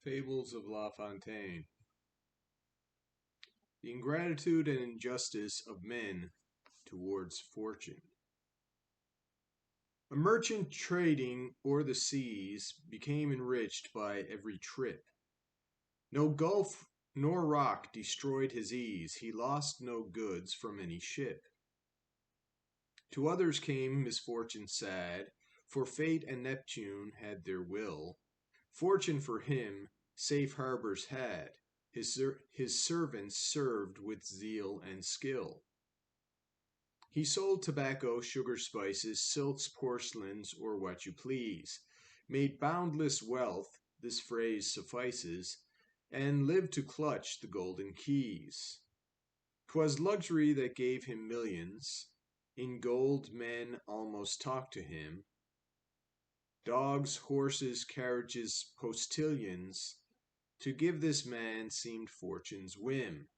Fables of La Fontaine. The ingratitude and injustice of men towards fortune. A merchant trading o'er the seas became enriched by every trip. No gulf nor rock destroyed his ease, he lost no goods from any ship. To others came misfortune sad, for fate and Neptune had their will. Fortune for him safe harbors had, his servants served with zeal and skill. He sold tobacco, sugar, spices, silks, porcelains, or what you please, made boundless wealth, this phrase suffices, and lived to clutch the golden keys. 'Twas luxury that gave him millions, in gold men almost talked to him. Dogs, horses, carriages, postilions, to give this man seemed fortune's whim.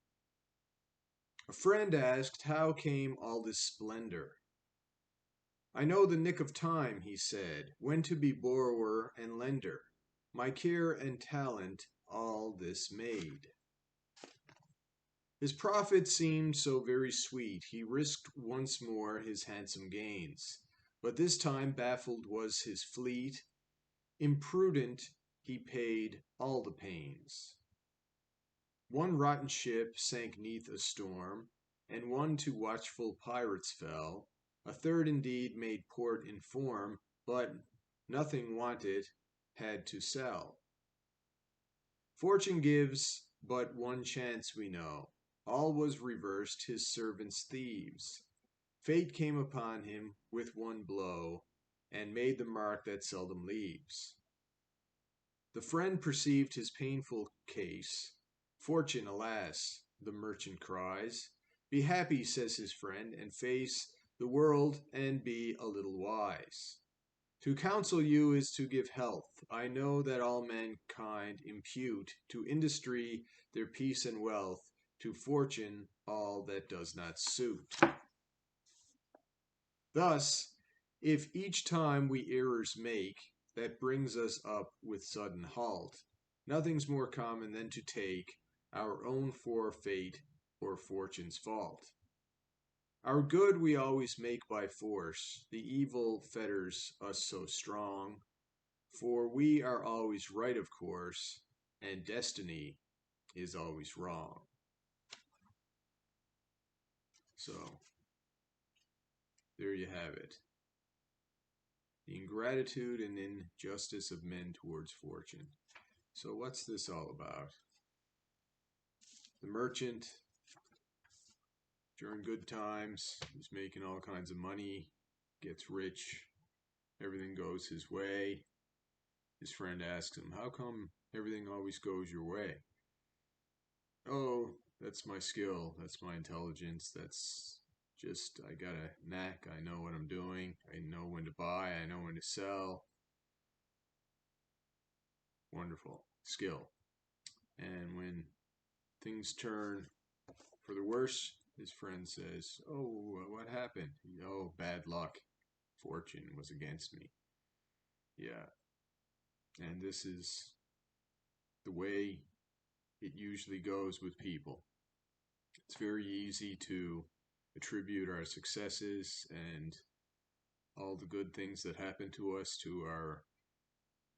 A friend asked, how came all this splendor? I know the nick of time, he said, when to be borrower and lender. My care and talent all this made. His profit seemed so very sweet, he risked once more his handsome gains. But this time baffled was his fleet, imprudent he paid all the pains. One rotten ship sank 'neath a storm, and one to watchful pirates fell. A third indeed made port in form, but nothing wanted, had to sell. Fortune gives but one chance, we know. All was reversed, his servants thieves. Fate came upon him with one blow, and made the mark that seldom leaves. The friend perceived his painful case. Fortune, alas, the merchant cries. Be happy, says his friend, and face the world and be a little wise. To counsel you is to give health. I know that all mankind impute to industry their peace and wealth, to fortune all that does not suit. Thus, if each time we errors make, that brings us up with sudden halt, nothing's more common than to take our own forfeit or fortune's fault. Our good we always make by force, the evil fetters us so strong, for we are always right, of course, and destiny is always wrong. So, there you have it. The ingratitude and injustice of men towards fortune. So what's this all about? The merchant, during good times, is making all kinds of money, gets rich, everything goes his way. His friend asks him, how come everything always goes your way? Oh, that's my skill, that's my intelligence, that's just, I got a knack, I know what I'm doing, I know when to buy, I know when to sell. Wonderful skill. And when things turn for the worse, his friend says, oh, what happened? Oh, bad luck. Fortune was against me. Yeah. And this is the way it usually goes with people. It's very easy to attribute our successes and all the good things that happen to us to our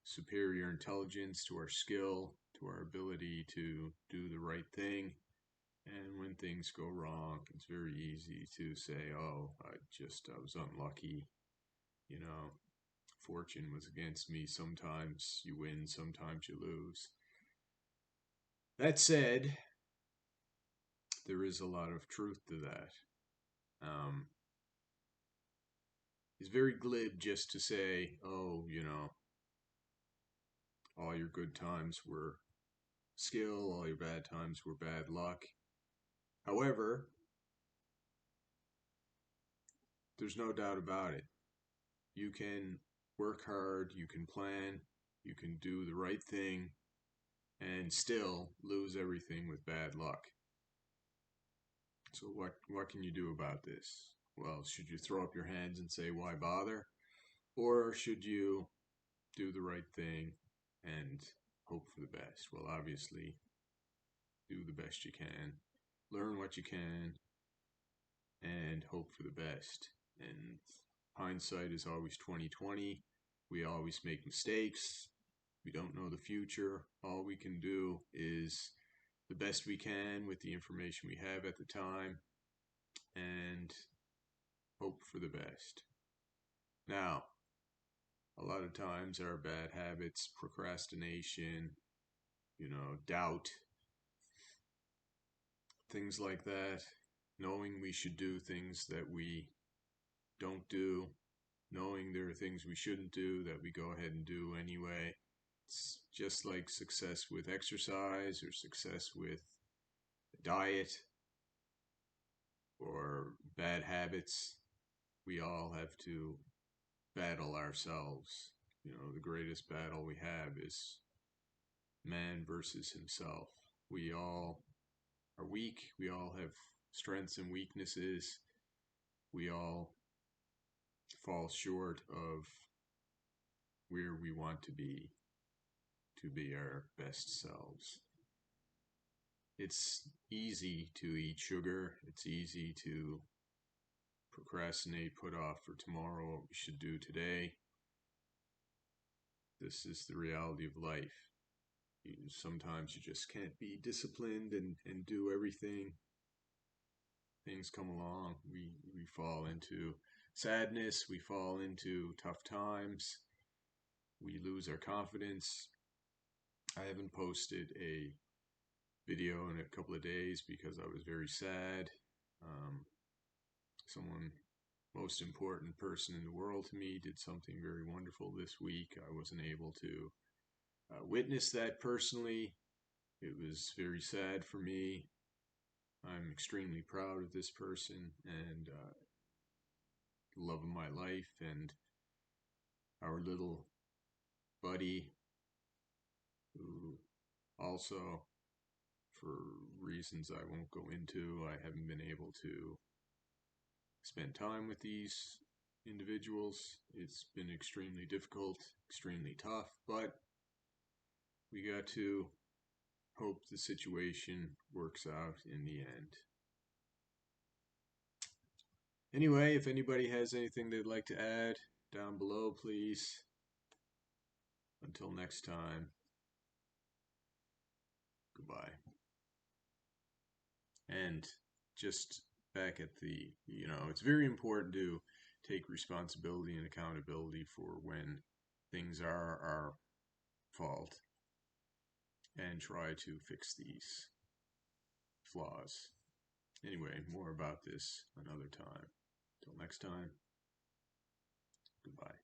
superior intelligence, to our skill, to our ability to do the right thing. And when things go wrong, it's very easy to say, oh, I was unlucky. You know, fortune was against me. Sometimes you win, sometimes you lose. That said, there is a lot of truth to that. It's very glib just to say, oh, all your good times were skill, all your bad times were bad luck. However, there's no doubt about it. You can work hard, you can plan, you can do the right thing, and still lose everything with bad luck. So what can you do about this? Well, should you throw up your hands and say, why bother? Or should you do the right thing and hope for the best. Well, obviously, do the best you can, learn what you can, and hope for the best. And hindsight is always 2020. We always make mistakes. We don't know the future. All we can do is the best we can with the information we have at the time and hope for the best. Now, a lot of times our bad habits, procrastination, doubt, things like that, knowing we should do things that we don't do, knowing there are things we shouldn't do that we go ahead and do anyway. It's just like success with exercise or success with diet or bad habits. We all have to battle ourselves. The greatest battle we have is man versus himself. We all are weak. We all have strengths and weaknesses. We all fall short of where we want to be our best selves. It's easy to eat sugar. It's easy to procrastinate, put off for tomorrow what we should do today. This is the reality of life. Sometimes you just can't be disciplined and do everything. Things come along. We fall into sadness. We fall into tough times. We lose our confidence. I haven't posted a video in a couple of days because I was very sad. Someone, most important person in the world to me, did something very wonderful this week. I wasn't able to witness that personally. It was very sad for me. I'm extremely proud of this person and the love of my life, and our little buddy who also, for reasons I won't go into, I haven't been able to spend time with these individuals. It's been extremely difficult, extremely tough, but we got to hope the situation works out in the end. Anyway, if anybody has anything they'd like to add, down below, please. Until next time, goodbye. And just back at it's very important to take responsibility and accountability for when things are our fault and try to fix these flaws. Anyway, more about this another time. Till next time, goodbye.